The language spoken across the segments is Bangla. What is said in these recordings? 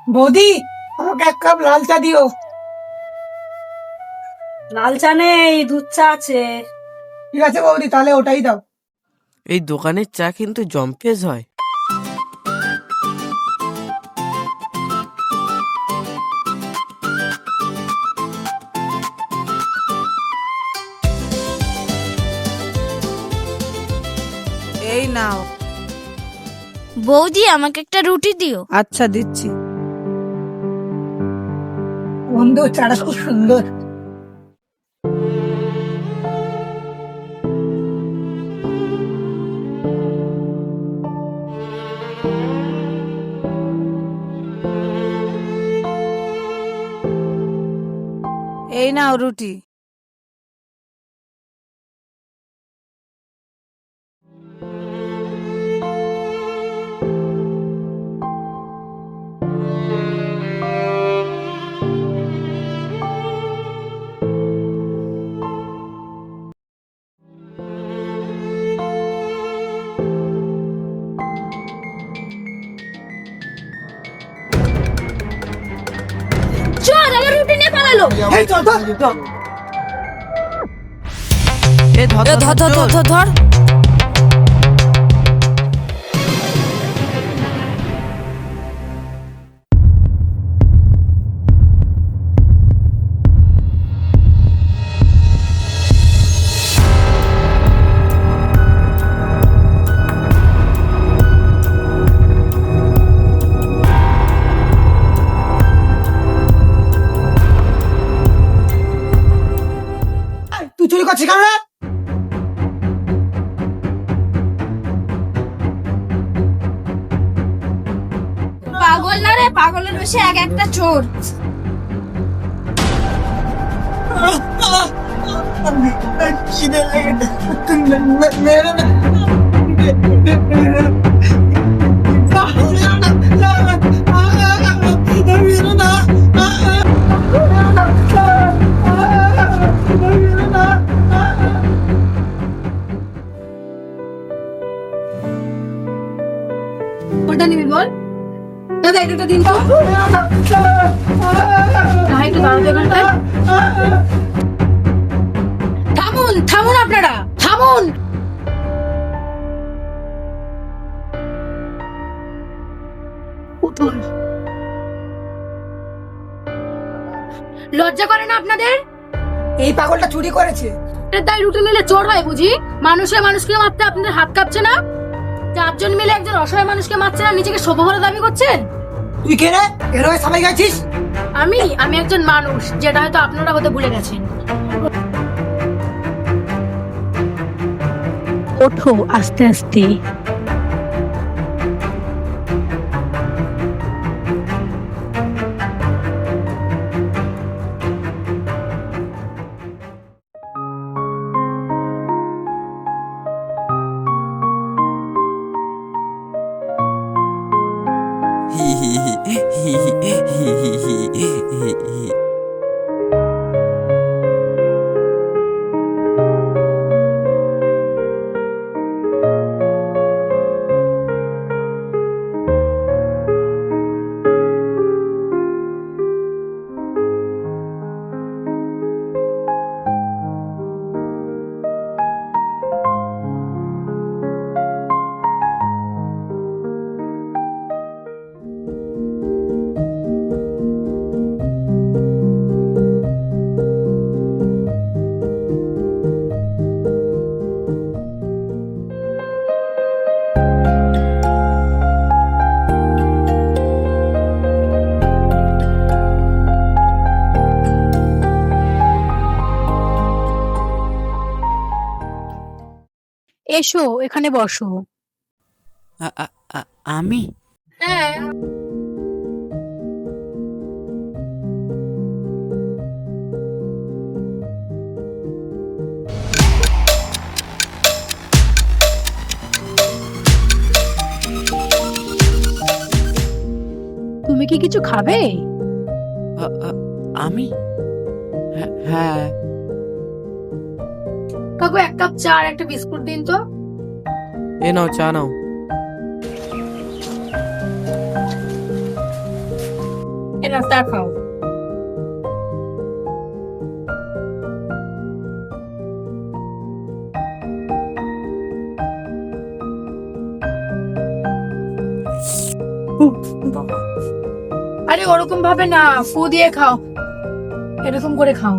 বৌদি, আমাকে 1 কাপ লাল চা দিও। লাল চা নেই, দুধ চা আছে। ঠিক আছে বৌদি, তাহলে ওটাই দাও। এই দোকানের চা কিন্তু জম্পেশ হয়। এই নাও। বৌদি আমাকে একটা রুটি দিও। আচ্ছা দিচ্ছি। বন্ধু, চাটা খুব সুন্দর। এই নাও রুটি। চল, আমার রুটি নিয়ে পালালো। এই চল তো। এ ধর ধর, ধর, ধর, ধর। ধর। এই, তুই চুরি করছিস কেন রে? পাগল না রে, পাগলের বেশি এক একটা চোর। খিদে লেগেছে। মেরো না। মেরো না। কোনটা নিবি বল? দাদা একটা দিন তো। ভাই একটু দাঁড়াতে এখানটায়। থামুন থামুন, আপনারা থামুন। উঠুন। লজ্জা করে না আপনাদের? এই পাগলটা চুরি করেছে। তাই রুটি নিলে চোর হয় বুঝি? মানুষে মানুষকে মারতে আপনাদের হাত কাঁপছে না? 4 জন মিলে একজন অসহায় মানুষকে মারছে না, নিজেকে সভ্য বলে দাবি করছেন? তুই কে রে? এরকম সবাই গেছিস? আমি একজন মানুষ, যেটা হয়তো আপনারা হতে ভুলে গেছেন। ওঠো আস্তে আস্তে। এসো এখানে বসো। আমি হ্যাঁ, তুমি কি কিছু খাবে? আমি হ্যাঁ। কাকু 1 কাপ চা আর একটা বিস্কুট দিন তো। এ নাও, চা নাও। না, তা খাও। বাবা আরে ওরকম ভাবে না, ফু দিয়ে খাও, এরকম করে খাও।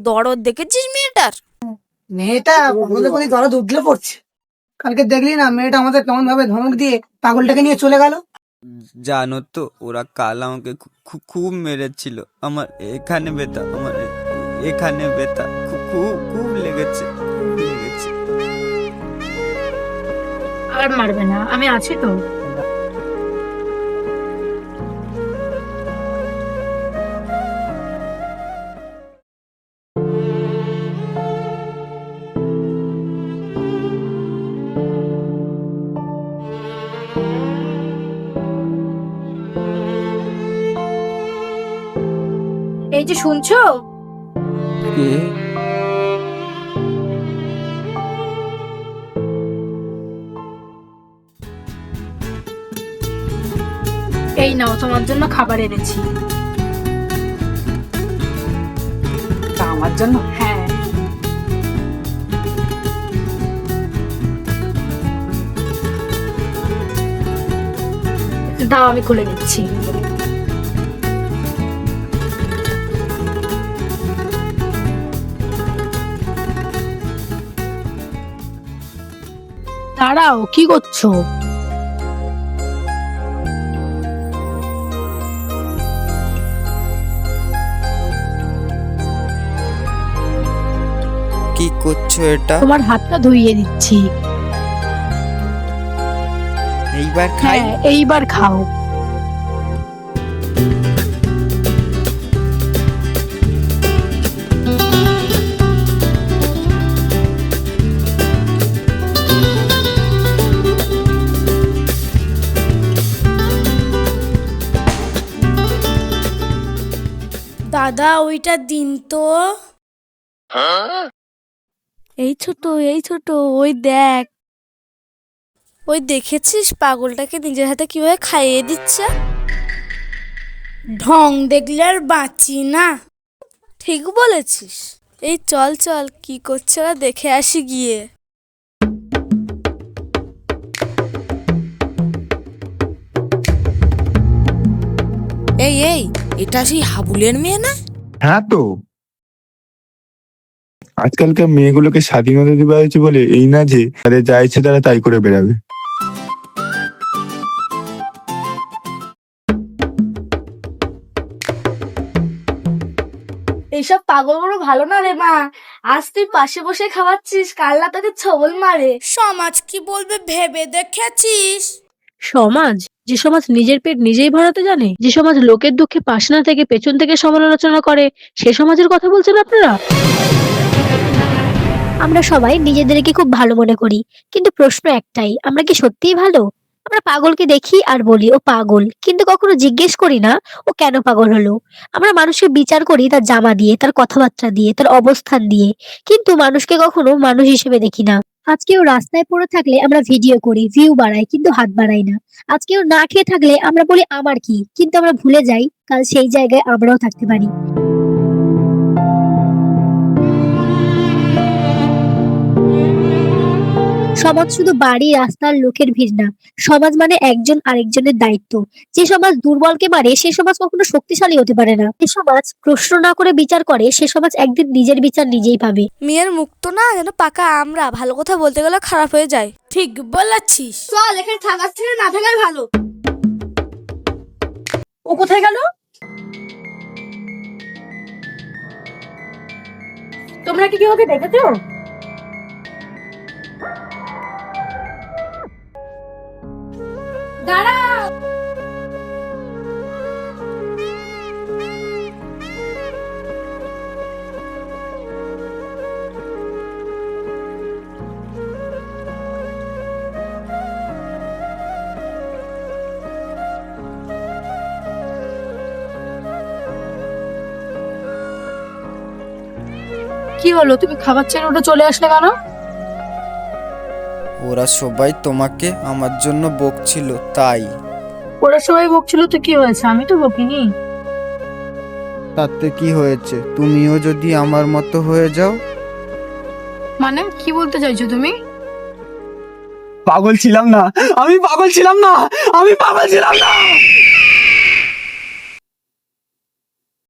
দরদ দেখেছিস মেয়েটার? মেয়েটা আমাদের প্রতি দরদ উঠলে পড়ছে। কালকে দেখলি না মেয়েটা আমাদের কেমন ভাবে ধমক দিয়ে পাগলটাকে নিয়ে চলে গেল। জানো তো ওরা কাল আমাকে খুব মেরেছিল। আমার এখানে ব্যথা, আমার এখানে ব্যথা খুব খুব খুব লেগেছে, খুব লেগেছে। আর মারবে না, আমি আছি তো। এই যে শুনছো, কে? এই নাও তোমার জন্য খাবার এনেছি। আমার জন্য? হ্যাঁ, দাও আমি খুলে দিচ্ছি। দাঁড়াও, কি করছো? কি করছো এটা? তোমার হাতটা ধুইয়ে দিচ্ছি। এইবার খাই। হ্যাঁ, এইবার খাও। দাদা ওইটা দিন তো। এই ছোট, এই ছোট, ওই দেখ। ওই দেখেছিস পাগলটাকে নিজের হাতে কিভাবে খাইয়ে দিচ্ছে? ঢং দেখলে আর বাঁচি না। ঠিক বলেছিস। এই চল চল, কি করছে ওরা দেখে আসি গিয়ে। এই এই, এটা সেই হাবুলের মেয়ে না? হ্যাঁ তো, আজকালকার মেয়েগুলোকে স্বাধীনতা দেওয়া হয়েছে বলে এই না যে তাদের যা ইচ্ছে তারা তাই করে বেড়াবে। এইসব পাগলগুলো ভালো না রে মা। আজ তুই পাশে বসে খাওয়াচ্ছিস, কাল না তোকে ছবল মারে। সমাজ কি বলবে ভেবে দেখেছিস? সমাজ? যে সমাজ নিজের পেট নিজেই ভরাতে জানে, যে সমাজ লোকের দুঃখে পাশে না থেকে পেছন থেকে সমালোচনা করে, সে সমাজের কথা বলছেন আপনারা? আমরা সবাই নিজেদেরকে খুব ভালো মনে করি, কিন্তু প্রশ্ন একটাই, আমরা কি সত্যিই ভালো? আমরা পাগলকে দেখি আর বলি ও পাগল, কিন্তু কখনো জিজ্ঞেস করি না ও কেন পাগল হলো। আমরা মানুষকে বিচার করি তার জামা দিয়ে, তার কথাবার্তা দিয়ে, তার অবস্থান দিয়ে, কিন্তু মানুষকে কখনো মানুষ হিসেবে দেখি না। আজকেও রাস্তায় পড়ে থাকলে আমরা ভিডিও করি, ভিউ বাড়াই, কিন্তু হাত বাড়াই না। আজকেও না খেয়ে থাকলে আমরা বলি আমার কি, কিন্তু আমরা ভুলে যাই কাল সেই জায়গায় আমরাও থাকতে পারি। সমাজ শুধু বাড়ি রাস্তার লোকের ভিড় না, সমাজ মানে একজন আরেকজনের দায়িত্ব। যে সমাজ দুর্বলকে মারে সে সমাজ কখনো শক্তিশালী হতে পারে না। যে সমাজ প্রশ্ন না করে বিচার করে সে সমাজ একদিন নিজের বিচার নিজেই পাবে। মেয়ের মুখ তো না যেন পাকা আমরা, ভালো কথা বলতে গেলে খারাপ হয়ে যায়। ঠিক বলেছিস। চল এখানে থাকার থেকে না থাকাই ভালো। ও কোথায় গেল? তোমরা কি কেউ ওকে দেখেছো? দাঁড়াও। কি হলো, তুমি খাবার ছেড়ে উঠে চলে আসলে কেন? ওরা সবাই তোমাকে আমার জন্য বকছিল তাই। ওরা সবাই বকছিল তো কি হয়েছে, আমি তো বকিনি। তাতে কি হয়েছে, তুমিও যদি আমার মতো হয়ে যাও। মানে কি বলতে চাইছো তুমি? পাগল ছিলাম না, আমি পাগল ছিলাম না, আমি পাগল ছিলাম না।